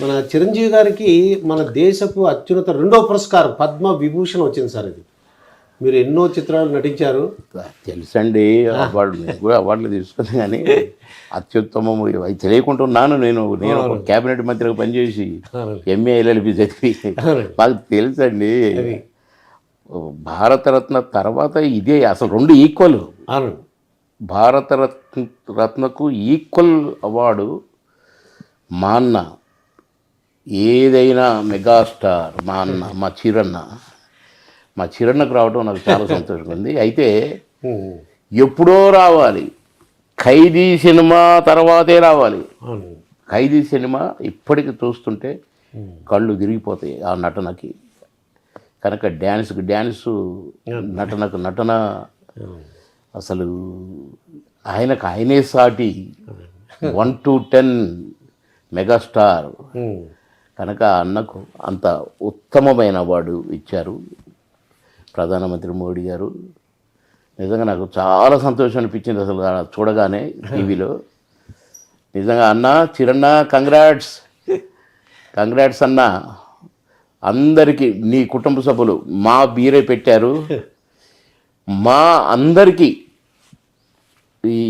మన చిరంజీవి గారికి మన దేశపు అత్యున్నత రెండో పురస్కారం పద్మ విభూషణ్ వచ్చింది సార్. ఇది మీరు ఎన్నో చిత్రాలు నటించారు. తెలుసండి, అవార్డు నేను కూడా అవార్డులు తీసుకున్నాను, కానీ అత్యుత్తమం అవి తెలియకుంటున్నాను. నేను ఒక క్యాబినెట్ మంత్రిగా పనిచేసి ఎంఏ LLB చదివి మాకు తెలుసండి. భారతరత్న తర్వాత ఇదే అసలు రెండు ఈక్వల్. భారతరత్నకు ఈక్వల్ అవార్డు మా అన్న, ఏదైనా మెగాస్టార్ మా అన్న, మా చిరన్నకు రావడం నాకు చాలా సంతోషంగా ఉంది. అయితే ఎప్పుడో రావాలి, ఖైదీ సినిమా తర్వాతే రావాలి. ఖైదీ సినిమా ఇప్పటికి చూస్తుంటే కళ్ళు తిరిగిపోతాయి ఆ నటనకి. కనుక డ్యాన్సు నటన అసలు ఆయనే సాటి 1 to 10 మెగాస్టార్. కనుక అన్నకు అంత ఉత్తమమైన అవార్డు ఇచ్చారు ప్రధానమంత్రి మోడీ గారు. నిజంగా నాకు చాలా సంతోషం అనిపించింది అసలు చూడగానే టీవీలో. నిజంగా అన్న, చిరన్న, కంగ్రాట్స్ అన్న. అందరికీ నీ కుటుంబ సభ్యులు మా బీరే పెట్టారు, మా అందరికీ ఈ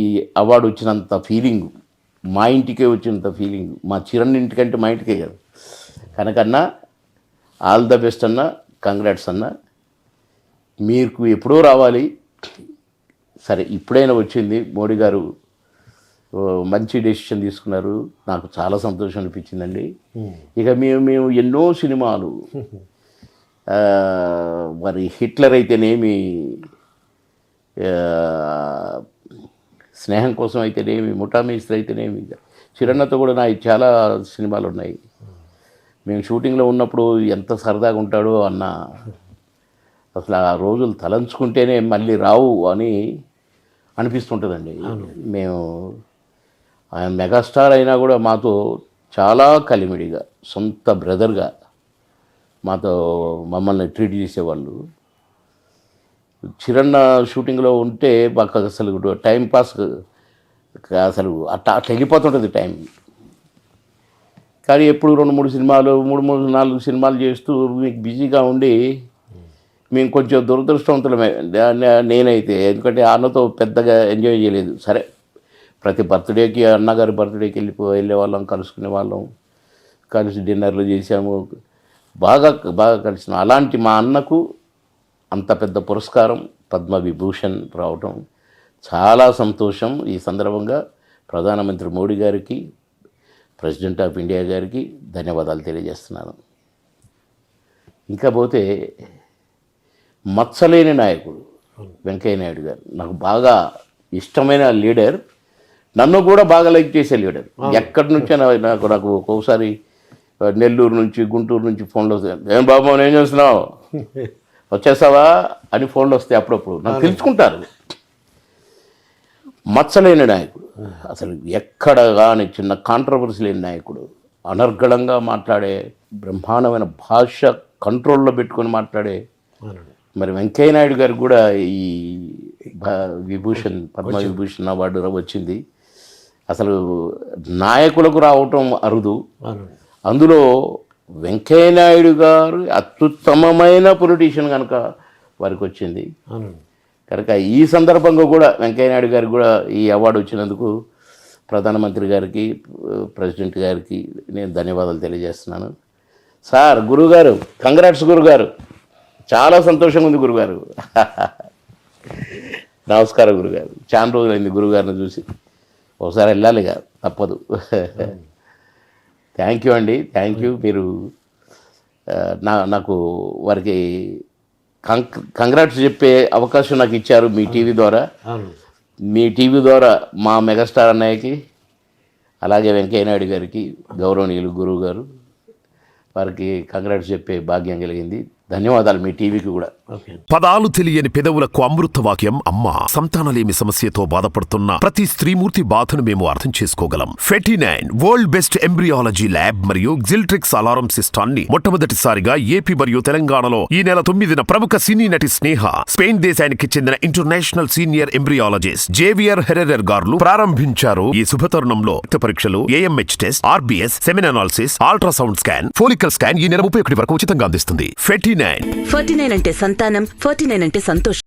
అవార్డు వచ్చినంత ఫీలింగ్, మా ఇంటికే వచ్చినంత ఫీలింగ్ మా చిరణ్ ఇంటికంటే మా ఇంటికే కదా. కనుకన్నా ఆల్ ద బెస్ట్ అన్న, కంగ్రాట్స్ అన్న. మీకు ఎప్పుడో రావాలి, సరే ఇప్పుడైనా వచ్చింది. మోడీ గారు మంచి డెసిషన్ తీసుకున్నారు, నాకు చాలా సంతోషం అనిపించిందండి. ఇక మేము ఎన్నో సినిమాలు, మరి హిట్లర్ అయితేనేమి, స్నేహం కోసం అయితేనేమి, ముఠా మేస్త్రి అయితేనేమి, చిరన్నతో కూడా నా చాలా సినిమాలు ఉన్నాయి. మేము షూటింగ్లో ఉన్నప్పుడు ఎంత సరదాగా ఉంటాడో అన్న, అసలు ఆ రోజులు తలంచుకుంటేనే మళ్ళీ రావు అని అనిపిస్తుంటుందండి. మేము ఆయన మెగాస్టార్ అయినా కూడా మాతో చాలా కలిమిడిగా, సొంత బ్రదర్గా మాతో మమ్మల్ని ట్రీట్ చేసేవాళ్ళు. చిరన్న షూటింగ్లో ఉంటే మాకు అసలు టైం పాస్ అసలు అట్లా వెళ్ళిపోతుంటుంది టైం. కానీ ఎప్పుడు 2-3 సినిమాలు, 3-4 సినిమాలు చేస్తూ మీకు బిజీగా ఉండి మేము కొంచెం దురదృష్టవంతులమే నేనైతే. ఎందుకంటే అన్నతో పెద్దగా ఎంజాయ్ చేయలేదు. సరే, ప్రతి బర్త్డేకి, అన్నగారి బర్త్డేకి వెళ్ళే వాళ్ళం, కలుసుకునే వాళ్ళం, కలిసి డిన్నర్లు చేసాము, బాగా కలిసిన. అలాంటి మా అన్నకు అంత పెద్ద పురస్కారం పద్మవిభూషణ్ రావటం చాలా సంతోషం. ఈ సందర్భంగా ప్రధానమంత్రి మోడీ గారికి, ప్రెసిడెంట్ ఆఫ్ ఇండియా గారికి ధన్యవాదాలు తెలియజేస్తున్నాను. ఇంకా పోతే మచ్చలేని నాయకుడు వెంకయ్య నాయుడు గారు నాకు బాగా ఇష్టమైన లీడర్, నన్ను కూడా బాగా లైక్ చేసే లీడర్. ఎక్కడి నుంచో నాకు ఒక్కొక్కసారి నెల్లూరు నుంచి, గుంటూరు నుంచి ఫోన్లు వస్తాయి. ఏం బాబు ఏం చేస్తున్నావు, వచ్చేస్తావా అని ఫోన్లు వస్తాయి అప్పుడప్పుడు. నాకు తెలుసుకుంటారు. మచ్చలేని నాయకుడు, అసలు ఎక్కడ కానీ చిన్న కాంట్రవర్సీ లేని నాయకుడు, అనర్గళంగా మాట్లాడే, బ్రహ్మాండమైన భాష కంట్రోల్లో పెట్టుకొని మాట్లాడే. మరి వెంకయ్య నాయుడు గారికి కూడా ఈ పద్మవిభూషణ్ అవార్డు వచ్చింది. అసలు నాయకులకు రావటం అరుదు. అందులో వెంకయ్య నాయుడు గారు అత్యుత్తమమైన పొలిటీషియన్ కనుక వారికి వచ్చింది. కనుక ఈ సందర్భంగా కూడా వెంకయ్య నాయుడు గారికి కూడా ఈ అవార్డు వచ్చినందుకు ప్రధానమంత్రి గారికి, ప్రెసిడెంట్ గారికి నేను ధన్యవాదాలు తెలియజేస్తున్నాను. సార్, గురుగారు, కంగ్రాట్స్ గురుగారు, చాలా సంతోషంగా ఉంది గురుగారు. నమస్కారం గురుగారు, చాలా రోజులైంది గురుగారిని చూసి, ఒకసారి వెళ్ళాలిగా, తప్పదు. థ్యాంక్ యూ అండి, థ్యాంక్ యూ. మీరు నాకు వారికి కంగ్రాట్స్ చెప్పే అవకాశం నాకు ఇచ్చారు మీ టీవీ ద్వారా. మీ టీవీ ద్వారా మా మెగాస్టార్ అన్నయ్యకి, అలాగే వెంకయ్య నాయుడు గారికి, గౌరవనీయులు గురువు గారు, వారికి కంగ్రాట్స్ చెప్పే భాగ్యం కలిగింది. ధన్యవాదాలు మీ టీవీకి కూడా. ఓకే. పదాలు తెలియని పెదవులకు అమృత వాక్యం అమ్మ. సంతానలేమి సమస్యతో బాధపడుతున్న ప్రతి స్త్రీమూర్తి బాధను మేము అర్థం చేసుకోగలం. 49 వరల్డ్ బెస్ట్ ఎంబ్రియాలజీ ల్యాబ్ మరియు జిల్ట్రిక్స్ అలారం సిస్టాన్ని మొట్టమొదటిసారిగా ఏపీ మరియు తెలంగాణలో ఈ నెల 9న ప్రముఖ సినీ నటి స్నేహ, స్పెయిన్ దేశానికి చెందిన international senior embryologist Javier Herrera గారు ప్రారంభించారు. ఈ శుభతరుణంలో రక్త పరీక్షలు, AMH test, RBS, semen analysis, ultrasound scan, follicle scan ఈ నెల 31 వరకు ఉచితంగా అందిస్తుంది. 49 49 అంటే సంతానం, 49 అంటే సంతోషం.